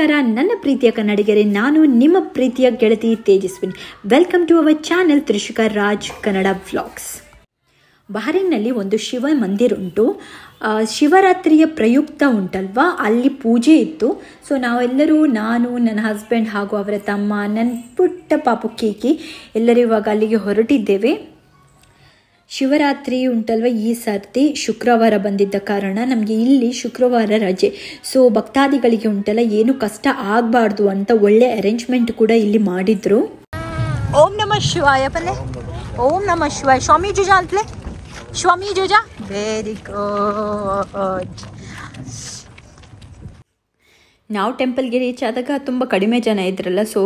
ನಮಸ್ಕಾರ ನನ್ನ ಪ್ರೀತಿಯ ಕನ್ನಡಿಗರೇ, ನಾನು ನಿಮ್ಮ ಪ್ರೀತಿಯ ಗೆಳತಿ Tejaswini. Welcome to our channel Trishika Raj Kannada vlogs. ಬಹರೇನ್ನಲ್ಲಿ ಒಂದು ಶಿವ ಮಂದಿರ ಉಂಟು. ಶಿವರಾತ್ರಿಯ ಪ್ರಯುಕ್ತ ಉಂಟಲ್ವಾ, ಅಲ್ಲಿ ಪೂಜೆ ಇತ್ತು. ಸೊ ನಾವೆಲ್ಲರೂ, ನಾನು, ನನ್ನ ಹಸ್ಬೆಂಡ್ ಹಾಗೂ ಅವರ ತಮ್ಮ, ನನ್ನ ಪುಟ್ಟ ಪಾಪು ಕೇಕಿ ಎಲ್ಲರೂ ಇವಾಗ ಅಲ್ಲಿಗೆ ಹೊರಟಿದ್ದೇವೆ. ಶಿವರಾತ್ರಿ ಉಂಟಲ್ವ, ಈ ಸರ್ತಿ ಶುಕ್ರವಾರ ಬಂದಿದ್ದ ಕಾರಣ ನಮಗೆ ಇಲ್ಲಿ ಶುಕ್ರವಾರ ರಜೆ. ಸೊ ಭಕ್ತಾದಿಗಳಿಗೆ ಉಂಟಲ್ಲ ಏನು ಕಷ್ಟ ಆಗಬಾರ್ದು ಅಂತ ಒಳ್ಳೆ ಅರೇಂಜ್ಮೆಂಟ್ ಕೂಡ ಇಲ್ಲಿ ಮಾಡಿದ್ರು. ಓಂ ನಮಃ ಶಿವಾಯ ಪಲ್ಲೆ, ಓಂ ನಮಃ ಶಿವಾಯ. ಸ್ವಾಮಿ ಜುಜಾ ಅಂತಲೇ, ಸ್ವಾಮಿ ಜುಜಾ, ವೆರಿ ಗುಡ್. ನಾವು ಟೆಂಪಲ್ಗೆ ರೀಚ್ ಆದಾಗ ತುಂಬ ಕಡಿಮೆ ಜನ ಇದ್ರಲ್ಲ, ಸೊ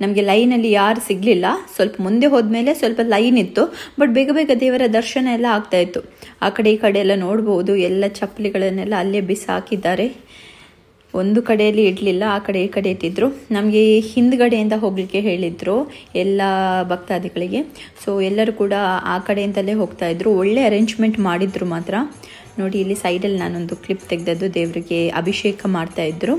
ನಮಗೆ ಲೈನಲ್ಲಿ ಯಾರು ಸಿಗಲಿಲ್ಲ. ಸ್ವಲ್ಪ ಮುಂದೆ ಹೋದ್ಮೇಲೆ ಸ್ವಲ್ಪ ಲೈನ್ ಇತ್ತು, ಬಟ್ ಬೇಗ ಬೇಗ ದೇವರ ದರ್ಶನ ಎಲ್ಲ ಆಗ್ತಾಯಿತ್ತು. ಆ ಕಡೆ ಈ ಕಡೆ ಎಲ್ಲ ನೋಡ್ಬೋದು, ಎಲ್ಲ ಚಪ್ಪಲಿಗಳನ್ನೆಲ್ಲ ಅಲ್ಲೇ ಬಿಸಾಕಿದ್ದಾರೆ. ಒಂದು ಕಡೆಯಲ್ಲಿ ಇಡಲಿಲ್ಲ, ಆ ಕಡೆ ಈ ಕಡೆ ಇಟ್ಟಿದ್ರು. ನಮಗೆ ಹಿಂದ್ಗಡೆಯಿಂದ ಹೋಗಲಿಕ್ಕೆ ಹೇಳಿದರು ಎಲ್ಲ ಭಕ್ತಾದಿಗಳಿಗೆ. ಸೊ ಎಲ್ಲರೂ ಕೂಡ ಆ ಕಡೆಯಿಂದಲೇ ಹೋಗ್ತಾಯಿದ್ರು. ಒಳ್ಳೆ ಅರೇಂಜ್ಮೆಂಟ್ ಮಾಡಿದ್ರು ಮಾತ್ರ. ನೋಡಿ, ಇಲ್ಲಿ ಸೈಡಲ್ಲಿ ನಾನೊಂದು ಕ್ಲಿಪ್ ತೆಗೆದದ್ದು, ದೇವರಿಗೆ ಅಭಿಷೇಕ ಮಾಡ್ತಾಯಿದ್ರು.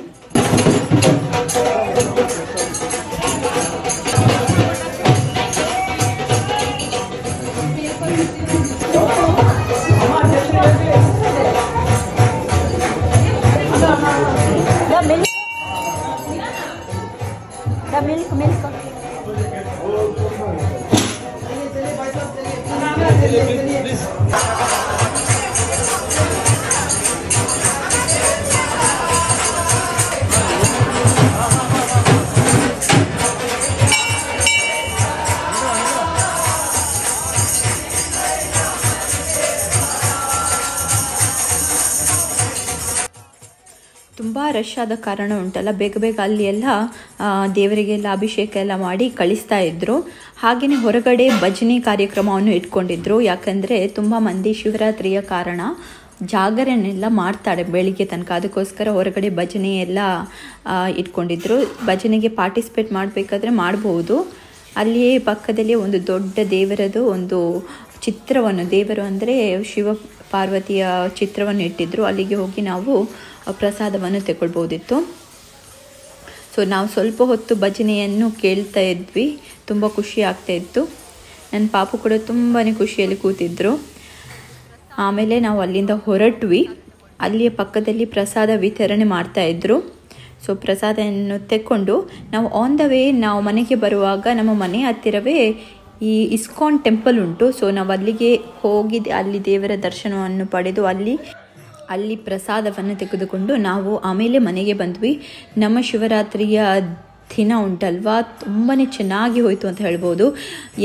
ತುಂಬ ರಶ್ ಆದ ಕಾರಣ ಉಂಟಲ್ಲ, ಬೇಗ ಬೇಗ ಅಲ್ಲಿ ಎಲ್ಲ ದೇವರಿಗೆಲ್ಲ ಅಭಿಷೇಕ ಎಲ್ಲ ಮಾಡಿ ಕಳಿಸ್ತಾ ಇದ್ರು. ಹಾಗೆಯೇ ಹೊರಗಡೆ ಭಜನೆ ಕಾರ್ಯಕ್ರಮವನ್ನು ಇಟ್ಕೊಂಡಿದ್ರು. ಯಾಕಂದರೆ ತುಂಬ ಮಂದಿ ಶಿವರಾತ್ರಿಯ ಕಾರಣ ಜಾಗರಣೆಲ್ಲ ಮಾಡ್ತಾರೆ ಬೆಳಿಗ್ಗೆ ತನಕ. ಅದಕ್ಕೋಸ್ಕರ ಹೊರಗಡೆ ಭಜನೆ ಎಲ್ಲ ಇಟ್ಕೊಂಡಿದ್ರು. ಭಜನೆಗೆ ಪಾರ್ಟಿಸಿಪೇಟ್ ಮಾಡಬೇಕಾದ್ರೆ ಮಾಡ್ಬೋದು. ಅಲ್ಲಿಯೇ ಪಕ್ಕದಲ್ಲಿ ಒಂದು ದೊಡ್ಡ ದೇವರದು ಒಂದು ಚಿತ್ರವನ್ನು, ದೇವರು ಅಂದರೆ ಶಿವ ಪಾರ್ವತಿಯ ಚಿತ್ರವನ್ನು ಇಟ್ಟಿದ್ರು. ಅಲ್ಲಿಗೆ ಹೋಗಿ ನಾವು ಪ್ರಸಾದವನ್ನು ತಗೊಳ್ಬೋದಿತ್ತು. ಸೊ ನಾವು ಸ್ವಲ್ಪ ಹೊತ್ತು ಭಜನೆಯನ್ನು ಕೇಳ್ತಾ ಇದ್ವಿ. ತುಂಬ ಖುಷಿ ಆಗ್ತಾ ಇತ್ತು. ನನ್ನ ಪಾಪು ಕೂಡ ತುಂಬಾ ಖುಷಿಯಲ್ಲಿ ಕೂತಿದ್ರು. ಆಮೇಲೆ ನಾವು ಅಲ್ಲಿಂದ ಹೊರಟ್ವಿ. ಅಲ್ಲಿಯ ಪಕ್ಕದಲ್ಲಿ ಪ್ರಸಾದ ವಿತರಣೆ ಮಾಡ್ತಾಯಿದ್ರು. ಸೊ ಪ್ರಸಾದವನ್ನು ತೆಕ್ಕೊಂಡು ನಾವು ಆನ್ ದ ವೇ, ನಾವು ಮನೆಗೆ ಬರುವಾಗ ನಮ್ಮ ಮನೆ ಹತ್ತಿರವೇ ಈ ಇಸ್ಕಾನ್ ಟೆಂಪಲ್ ಉಂಟು. ಸೊ ನಾವು ಅಲ್ಲಿಗೆ ಹೋಗಿ ಅಲ್ಲಿ ದೇವರ ದರ್ಶನವನ್ನು ಪಡೆದು ಅಲ್ಲಿ ಪ್ರಸಾದವನ್ನು ತೆಗೆದುಕೊಂಡು ನಾವು ಆಮೇಲೆ ಮನೆಗೆ ಬಂದ್ವಿ. ನಮ್ಮ ಶಿವರಾತ್ರಿಯ ದಿನ ಉಂಟಲ್ವಾ, ತುಂಬಾ ಚೆನ್ನಾಗಿ ಹೋಯಿತು ಅಂತ ಹೇಳ್ಬೋದು.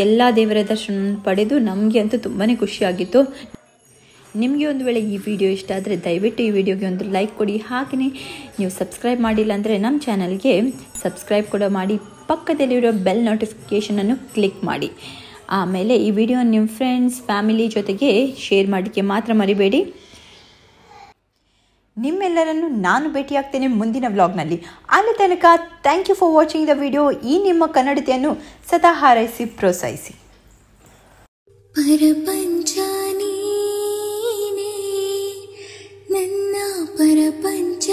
ಎಲ್ಲ ದೇವರ ದರ್ಶನ ಪಡೆದು ನಮಗೆ ಅಂತೂ ತುಂಬಾ ಖುಷಿಯಾಗಿತ್ತು. ನಿಮಗೆ ಒಂದು ವೇಳೆ ಈ ವಿಡಿಯೋ ಇಷ್ಟ ಆದರೆ ದಯವಿಟ್ಟು ಈ ವಿಡಿಯೋಗೆ ಒಂದು ಲೈಕ್ ಕೊಡಿ. ಹಾಗೆಯೇ ನೀವು ಸಬ್ಸ್ಕ್ರೈಬ್ ಮಾಡಿಲ್ಲ ಅಂದರೆ ನಮ್ಮ ಚಾನಲ್ಗೆ ಸಬ್ಸ್ಕ್ರೈಬ್ ಕೂಡ ಮಾಡಿ, ಪಕ್ಕದಲ್ಲಿರೋ ಬೆಲ್ ನೋಟಿಫಿಕೇಷನನ್ನು ಕ್ಲಿಕ್ ಮಾಡಿ. ಆಮೇಲೆ ಈ ವಿಡಿಯೋ ನಿಮ್ಮ ಫ್ರೆಂಡ್ಸ್, ಫ್ಯಾಮಿಲಿ ಜೊತೆಗೆ ಶೇರ್ ಮಾಡಲಿಕ್ಕೆ ಮಾತ್ರ ಮರಿಬೇಡಿ. ನಿಮ್ಮೆಲ್ಲರನ್ನು ನಾನು ಭೇಟಿಯಾಗ್ತೇನೆ ಮುಂದಿನ ವ್ಲಾಗ್ನಲ್ಲಿ. ಅಲ್ಲಿ ತನಕ thank you for watching the video. ಈ ನಿಮ್ಮ ಕನ್ನಡತೆಯನ್ನು ಸದಾ ಹಾರೈಸಿ ಪ್ರೋತ್ಸಾಹಿಸಿ. ಪರಪಂಚ ನೀನೇ ನನ್ನ ಪರಪಂಚ.